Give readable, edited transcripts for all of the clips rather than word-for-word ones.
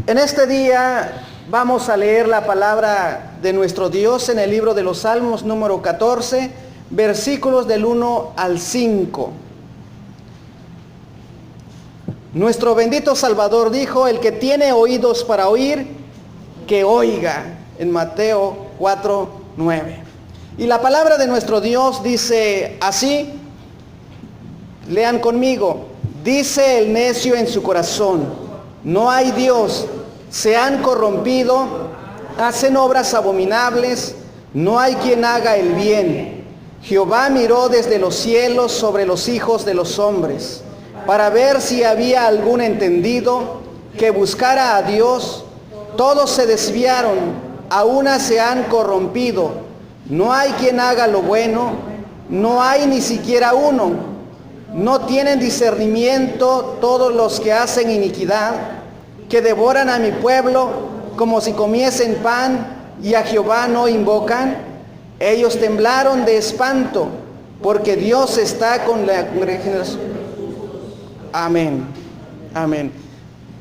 En este día vamos a leer la palabra de nuestro Dios en el libro de los Salmos número 14, versículos del 1 al 5. Nuestro bendito Salvador dijo: el que tiene oídos para oír, que oiga, en Mateo 4, 9. Y la palabra de nuestro Dios dice así, lean conmigo: dice el necio en su corazón, no hay Dios, se han corrompido, hacen obras abominables, no hay quien haga el bien. Jehová miró desde los cielos sobre los hijos de los hombres, para ver si había algún entendido que buscara a Dios. Todos se desviaron, a una se han corrompido, no hay quien haga lo bueno, no hay ni siquiera uno. No tienen discernimiento todos los que hacen iniquidad, que devoran a mi pueblo como si comiesen pan, y a Jehová no invocan. Ellos temblaron de espanto, porque Dios está con la generación. Amén, amén.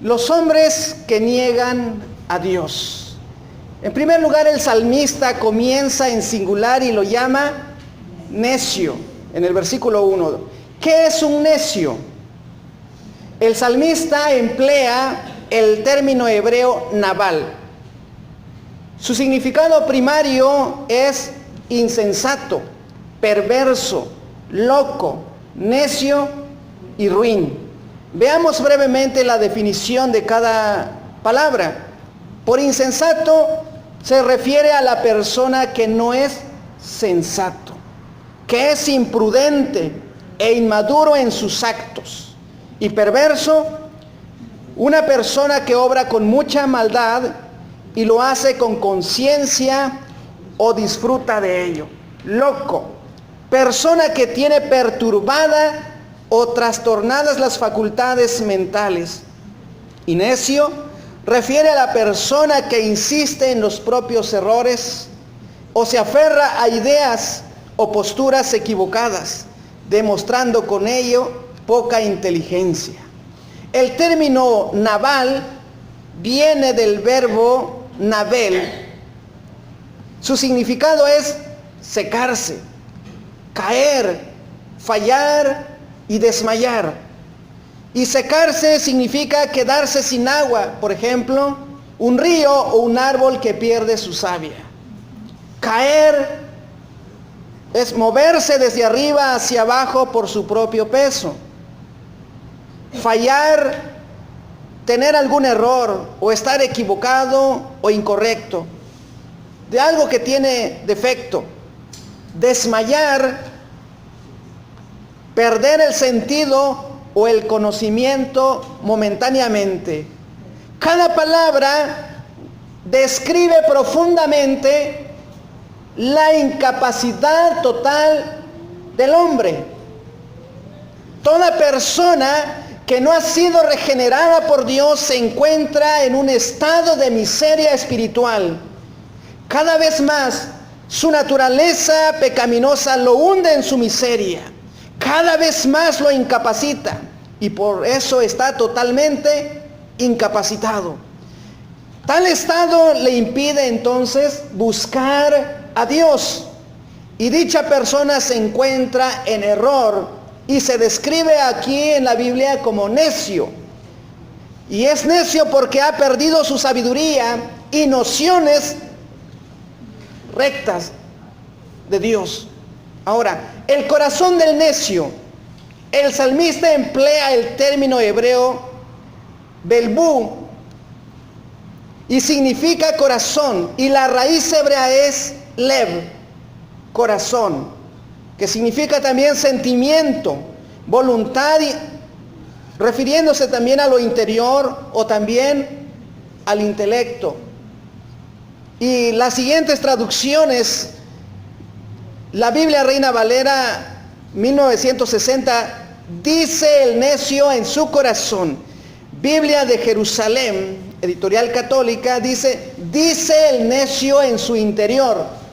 Los hombres que niegan a Dios. En primer lugar, el salmista comienza en singular y lo llama necio, en el versículo 1. ¿Qué es un necio? El salmista emplea el término hebreo naval. Su significado primario es insensato, perverso, loco, necio y ruin. Veamos brevemente la definición de cada palabra. Por insensato se refiere a la persona que no es sensato, que es imprudente e inmaduro en sus actos. Y perverso, una persona que obra con mucha maldad y lo hace con conciencia o disfruta de ello. Loco, persona que tiene perturbada o trastornadas las facultades mentales. Y necio refiere a la persona que insiste en los propios errores o se aferra a ideas o posturas equivocadas, demostrando con ello poca inteligencia. El término naval viene del verbo navel. Su significado es secarse, caer, fallar y desmayar. Y secarse significa quedarse sin agua, por ejemplo, un río o un árbol que pierde su savia. Caer es moverse desde arriba hacia abajo por su propio peso. Fallar, tener algún error o estar equivocado o incorrecto, de algo que tiene defecto. Desmayar, perder el sentido o el conocimiento momentáneamente. Cada palabra describe profundamente la incapacidad total del hombre. Toda persona que no ha sido regenerada por Dios se encuentra en un estado de miseria espiritual. Cada vez más su naturaleza pecaminosa lo hunde en su miseria. Cada vez más lo incapacita y por eso está totalmente incapacitado. Tal estado le impide entonces buscar a Dios, y dicha persona se encuentra en error y se describe aquí en la Biblia como necio. Y es necio porque ha perdido su sabiduría y nociones rectas de Dios. Ahora, el corazón del necio, el salmista emplea el término hebreo belbú y significa corazón, y la raíz hebrea es lev, corazón, que significa también sentimiento, voluntad, refiriéndose también a lo interior o también al intelecto. Y las siguientes traducciones, la Biblia Reina Valera 1960, dice el necio en su corazón. Biblia de Jerusalén, editorial católica, dice el necio en su interior.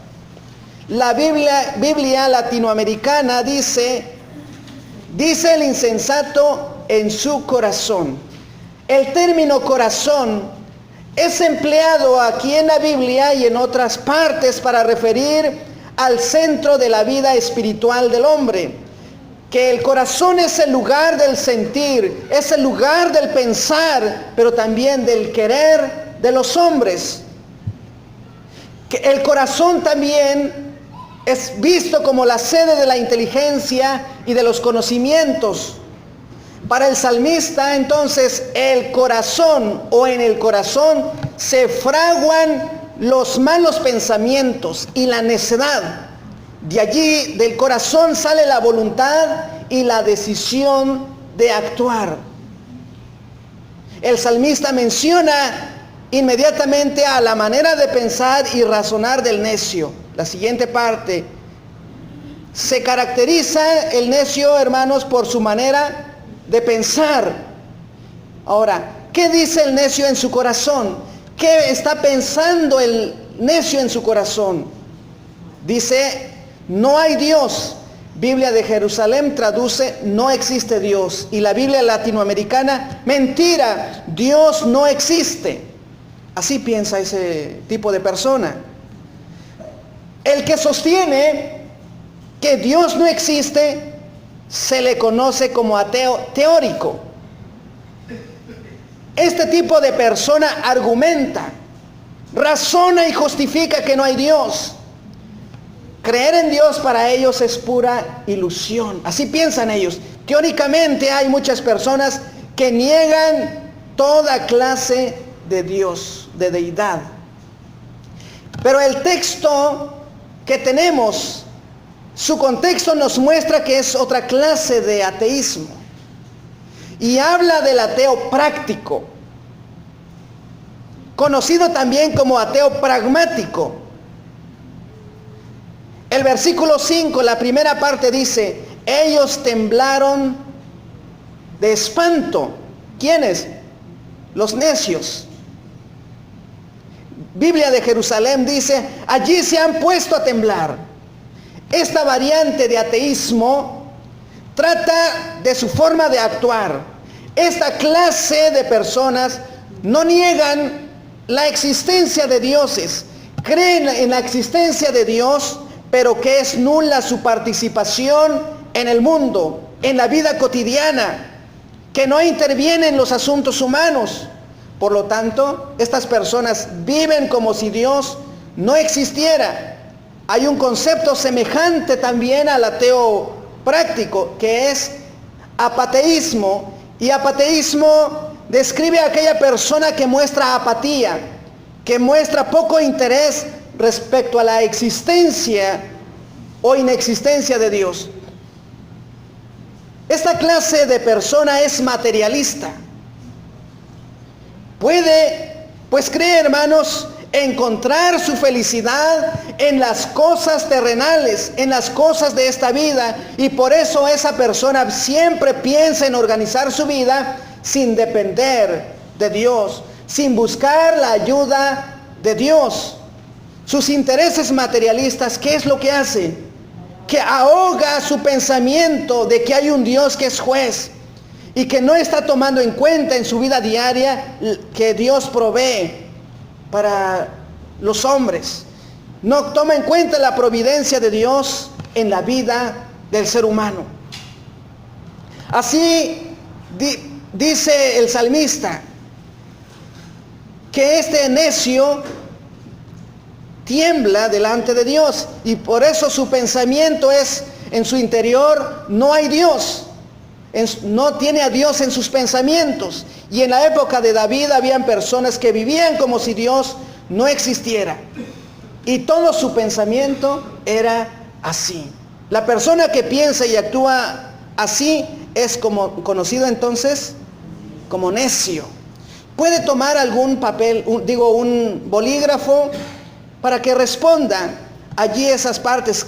La Biblia latinoamericana dice el insensato en su corazón. El término corazón Es empleado aquí en la Biblia y en otras partes para referir al centro de la vida espiritual del hombre, que el corazón es el lugar del sentir, es el lugar del pensar, pero también del querer de los hombres. Que el corazón también es visto como la sede de la inteligencia y de los conocimientos. Para el salmista, entonces, el corazón o en el corazón se fraguan los malos pensamientos y la necedad. De allí, del corazón, sale la voluntad y la decisión de actuar. El salmista menciona inmediatamente a la manera de pensar y razonar del necio. La siguiente parte: se caracteriza el necio, hermanos, por su manera de pensar. Ahora, ¿qué dice el necio en su corazón? ¿Qué está pensando el necio en su corazón? Dice: no hay Dios. Biblia de Jerusalén traduce: no existe Dios. Y la Biblia latinoamericana: mentira, Dios no existe. Así piensa ese tipo de persona. El que sostiene que Dios no existe se le conoce como ateo teórico. Este tipo de persona argumenta, razona y justifica que no hay Dios. Creer en Dios para ellos es pura ilusión. Así piensan ellos. Teóricamente hay muchas personas que niegan toda clase de Dios, de deidad. Pero el texto que tenemos, su contexto nos muestra que es otra clase de ateísmo. Y habla del ateo práctico, conocido también como ateo pragmático. El versículo 5, la primera parte dice: ellos temblaron de espanto. ¿Quiénes? Los necios. Biblia de Jerusalén dice: allí se han puesto a temblar. Esta variante de ateísmo trata de su forma de actuar. Esta clase de personas no niegan la existencia de dioses, creen en la existencia de Dios, pero que es nula su participación en el mundo, en la vida cotidiana, que no interviene en los asuntos humanos. Por lo tanto, estas personas viven como si Dios no existiera. Hay un concepto semejante también al ateo práctico, que es apateísmo. Y apateísmo describe a aquella persona que muestra apatía, que muestra poco interés respecto a la existencia o inexistencia de Dios. Esta clase de persona es materialista. Puede, pues cree, hermanos, encontrar su felicidad en las cosas terrenales, en las cosas de esta vida, y por eso esa persona siempre piensa en organizar su vida sin depender de Dios, sin buscar la ayuda de Dios. Sus intereses materialistas, ¿qué es lo que hace? Que ahoga su pensamiento de que hay un Dios que es juez y que no está tomando en cuenta en su vida diaria que Dios provee para los hombres. No toma en cuenta la providencia de Dios en la vida del ser humano. Así dice el salmista que este necio tiembla delante de Dios, y por eso su pensamiento es en su interior: no hay Dios. No tiene a Dios en sus pensamientos. Y en la época de David habían personas que vivían como si Dios no existiera, y todo su pensamiento era así. La persona que piensa y actúa así es conocido entonces como necio. Puede tomar algún papel, un bolígrafo, para que responda allí esas partes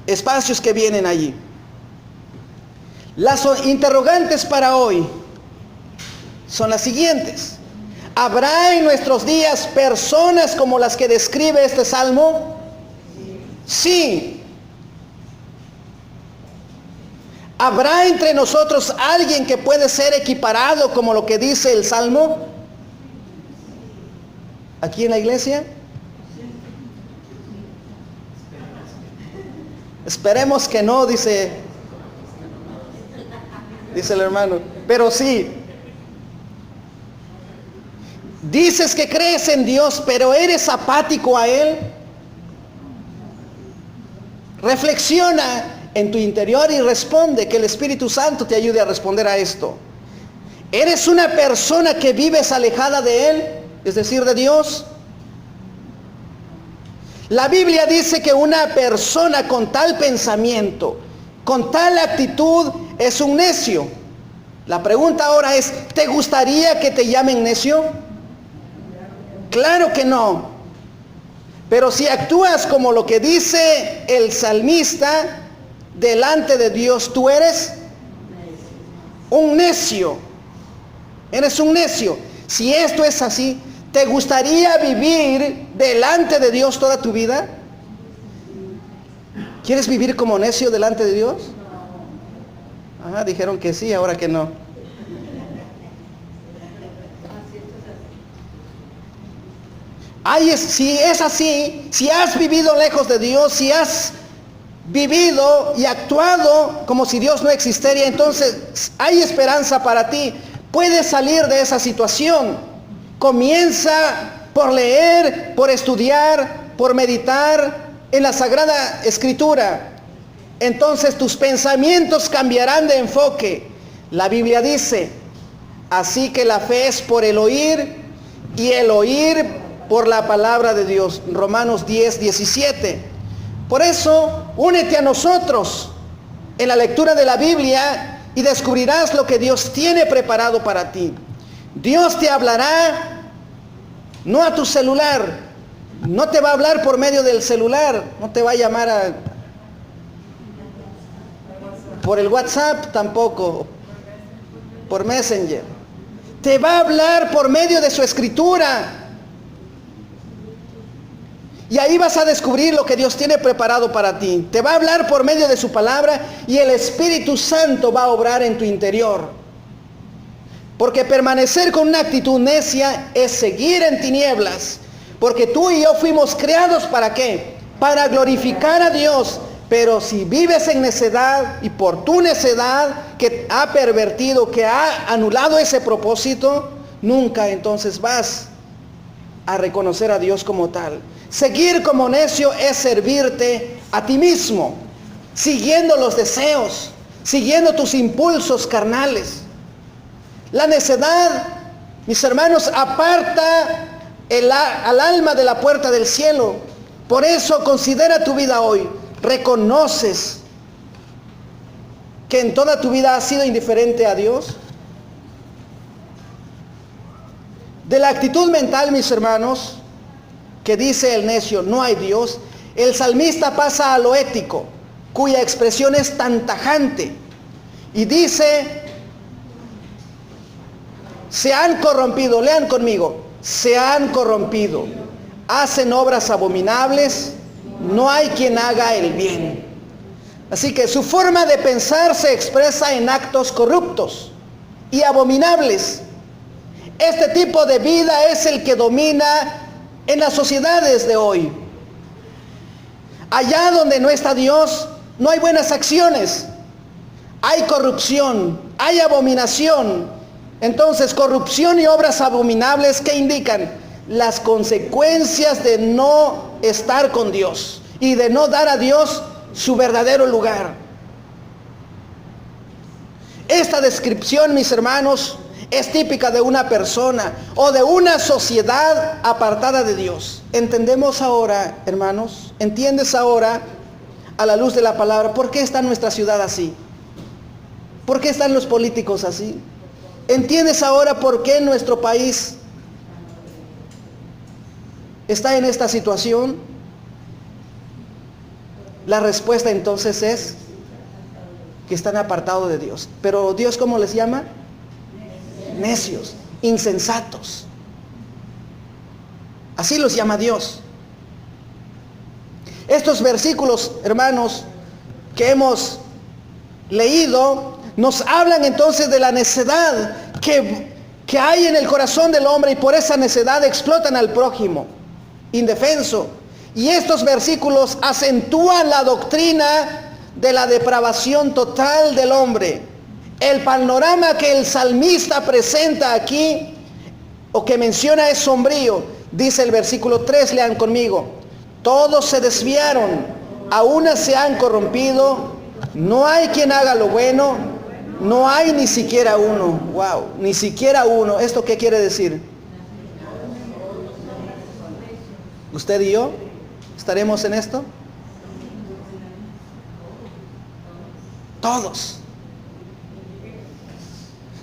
espacios que vienen allí. Las interrogantes para hoy son las siguientes: ¿habrá en nuestros días personas como las que describe este salmo? Sí. ¿Habrá entre nosotros alguien que puede ser equiparado como lo que dice el Salmo? ¿Aquí en la iglesia? Esperemos que no, dice el hermano. Pero sí. Dices que crees en Dios, pero eres apático a Él. Reflexiona en tu interior y responde, que el Espíritu Santo te ayude a responder a esto. ¿Eres una persona que vives alejada de Él, es decir, de Dios? La Biblia dice que una persona con tal pensamiento, con tal actitud, es un necio. La pregunta ahora es, ¿te gustaría que te llamen necio? Claro que no. Pero si actúas como lo que dice el salmista, delante de Dios tú eres un necio. Eres un necio. Si esto es así, ¿te gustaría vivir delante de Dios toda tu vida? ¿Quieres vivir como necio delante de Dios? Ajá, dijeron que sí, ahora que no. Si es así, si has vivido lejos de Dios, si has vivido y actuado como si Dios no existiera, entonces hay esperanza para ti. Puedes salir de esa situación. Comienza por leer, por estudiar, por meditar en la Sagrada Escritura. Entonces tus pensamientos cambiarán de enfoque. La Biblia dice, así que la fe es por el oír y el oír por la palabra de Dios. Romanos 10, 17. Por eso, únete a nosotros en la lectura de la Biblia y descubrirás lo que Dios tiene preparado para ti. Dios te hablará, no a tu celular, no te va a hablar por medio del celular, no te va a llamar por el WhatsApp tampoco, por Messenger. Te va a hablar por medio de su Escritura. Y ahí vas a descubrir lo que Dios tiene preparado para ti. Te va a hablar por medio de su palabra y el Espíritu Santo va a obrar en tu interior. Porque permanecer con una actitud necia es seguir en tinieblas. Porque tú y yo fuimos creados ¿para qué? Para glorificar a Dios. Pero si vives en necedad y por tu necedad que ha pervertido, que ha anulado ese propósito, nunca entonces vas a reconocer a Dios como tal. Seguir como necio es servirte a ti mismo, siguiendo los deseos, siguiendo tus impulsos carnales. La necedad, mis hermanos, aparta al alma de la puerta del cielo. Por eso considera tu vida hoy. ¿Reconoces que en toda tu vida has sido indiferente a Dios? De la actitud mental, mis hermanos, que dice el necio, no hay Dios, el salmista pasa a lo ético, cuya expresión es tan tajante, y dice, se han corrompido, lean conmigo, se han corrompido, hacen obras abominables, no hay quien haga el bien. Así que su forma de pensar se expresa en actos corruptos y abominables. Este tipo de vida es el que domina en las sociedades de hoy. Allá donde no está Dios, no hay buenas acciones. Hay corrupción, hay abominación. Entonces, corrupción y obras abominables, ¿qué indican? Las consecuencias de no estar con Dios y de no dar a Dios su verdadero lugar. Esta descripción, mis hermanos, es típica de una persona o de una sociedad apartada de Dios. ¿Entendemos ahora, hermanos? ¿Entiendes ahora, a la luz de la palabra, por qué está nuestra ciudad así? ¿Por qué están los políticos así? ¿Entiendes ahora por qué nuestro país está en esta situación? La respuesta entonces es que están apartados de Dios. Pero Dios, ¿cómo les llama? Necios, insensatos. Así los llama Dios. Estos versículos, hermanos, que hemos leído nos hablan entonces de la necedad que hay en el corazón del hombre, y por esa necedad explotan al prójimo indefenso. Y estos versículos acentúan la doctrina de la depravación total del hombre. El panorama que el salmista presenta aquí, o que menciona, es sombrío. Dice el versículo 3, lean conmigo: todos se desviaron, a una se han corrompido, no hay quien haga lo bueno, no hay ni siquiera uno. Wow, ni siquiera uno. ¿Esto qué quiere decir? ¿Usted y yo estaremos en esto? Todos.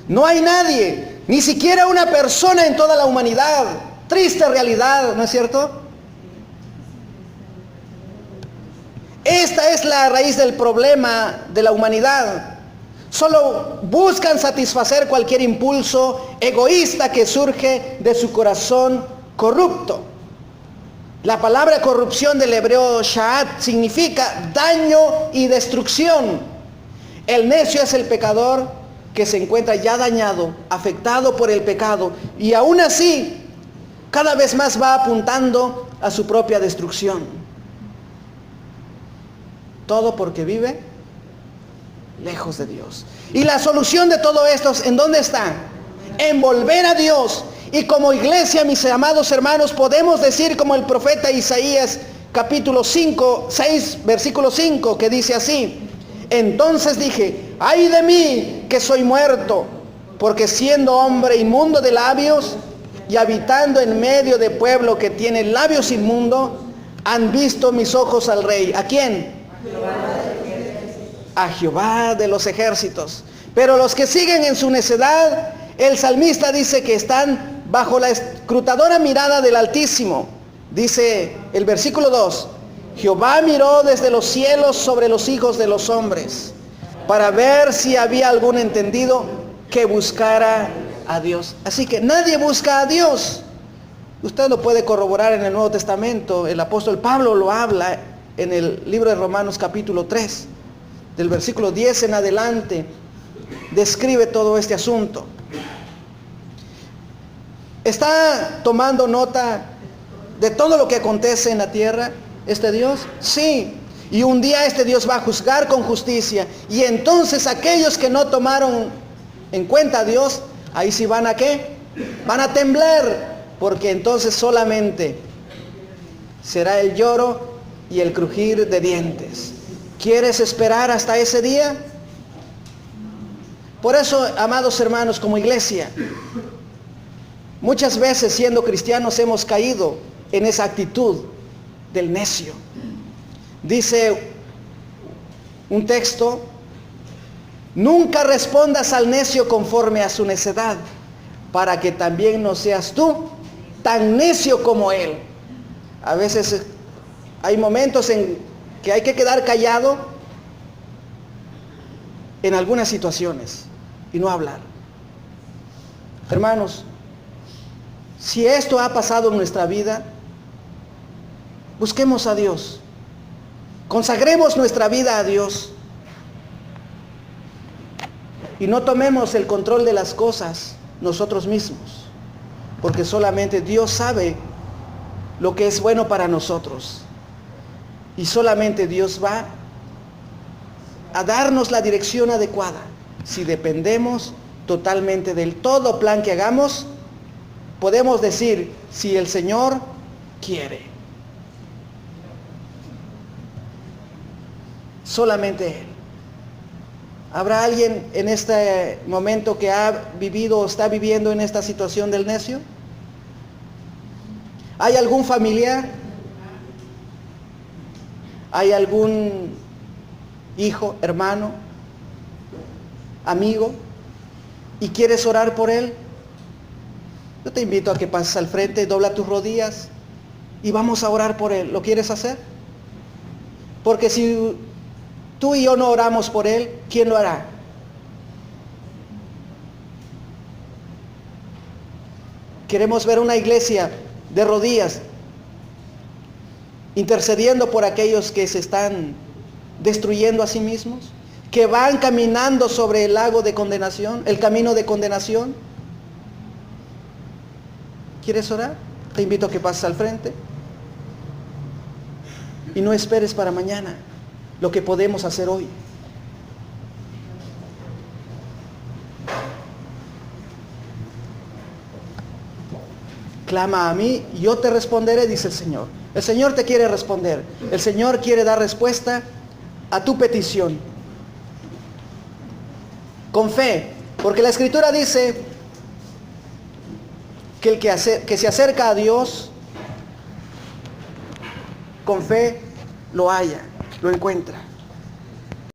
No hay nadie, ni siquiera una persona en toda la humanidad. Triste realidad, ¿no es cierto? Esta es la raíz del problema de la humanidad. Solo buscan satisfacer cualquier impulso egoísta que surge de su corazón corrupto. La palabra corrupción del hebreo sha'at significa daño y destrucción. El necio es el pecador que se encuentra ya dañado, afectado por el pecado, y aún así cada vez más va apuntando a su propia destrucción. Todo porque vive lejos de Dios. Y la solución de todo esto, ¿en dónde está? En volver a Dios. Y como iglesia, mis amados hermanos, podemos decir como el profeta Isaías, capítulo 6, versículo 5, que dice así: entonces dije, ay de mí que soy muerto, porque siendo hombre inmundo de labios y habitando en medio de pueblo que tiene labios inmundos, han visto mis ojos al Rey. ¿A quién? A Jehová de los ejércitos. Pero los que siguen en su necedad, el salmista dice que están bajo la escrutadora mirada del Altísimo. Dice el versículo 2: Jehová miró desde los cielos sobre los hijos de los hombres, para ver si había algún entendido que buscara a Dios. Así que nadie busca a Dios. Usted lo puede corroborar en el Nuevo Testamento. El apóstol Pablo lo habla en el libro de Romanos capítulo 3, del versículo 10 en adelante, describe todo este asunto. ¿Está tomando nota de todo lo que acontece en la tierra este Dios? Sí. Y un día este Dios va a juzgar con justicia. Y entonces aquellos que no tomaron en cuenta a Dios, ahí sí van a ¿qué? Van a temblar. Porque entonces solamente será el lloro y el crujir de dientes. ¿Quieres esperar hasta ese día? Por eso, amados hermanos, como iglesia, muchas veces siendo cristianos hemos caído en esa actitud del necio. Dice un texto: nunca respondas al necio conforme a su necedad, para que también no seas tú tan necio como él. A veces hay momentos en que hay que quedar callado en algunas situaciones y no hablar. Hermanos, si esto ha pasado en nuestra vida, busquemos a Dios, consagremos nuestra vida a Dios y no tomemos el control de las cosas nosotros mismos, porque solamente Dios sabe lo que es bueno para nosotros, y solamente Dios va a darnos la dirección adecuada si dependemos totalmente del todo plan que hagamos. Podemos decir: si el Señor quiere. Solamente Él. ¿Habrá alguien en este momento que ha vivido o está viviendo en esta situación del necio? ¿Hay algún familiar? ¿Hay algún hijo, hermano, amigo, y quieres orar por él? Yo te invito a que pases al frente, dobla tus rodillas y vamos a orar por él. ¿Lo quieres hacer? Porque si tú y yo no oramos por él, ¿quién lo hará? Queremos ver una iglesia de rodillas, intercediendo por aquellos que se están destruyendo a sí mismos. que van caminando sobre el lago de condenación, el camino de condenación? ¿Quieres orar? Te invito a que pases al frente. Y no esperes para mañana lo que podemos hacer hoy. Clama a mí, y yo te responderé, dice el Señor. El Señor te quiere responder. El Señor quiere dar respuesta a tu petición. Con fe, porque la Escritura dice que el que se acerca a Dios con fe lo halla, lo encuentra.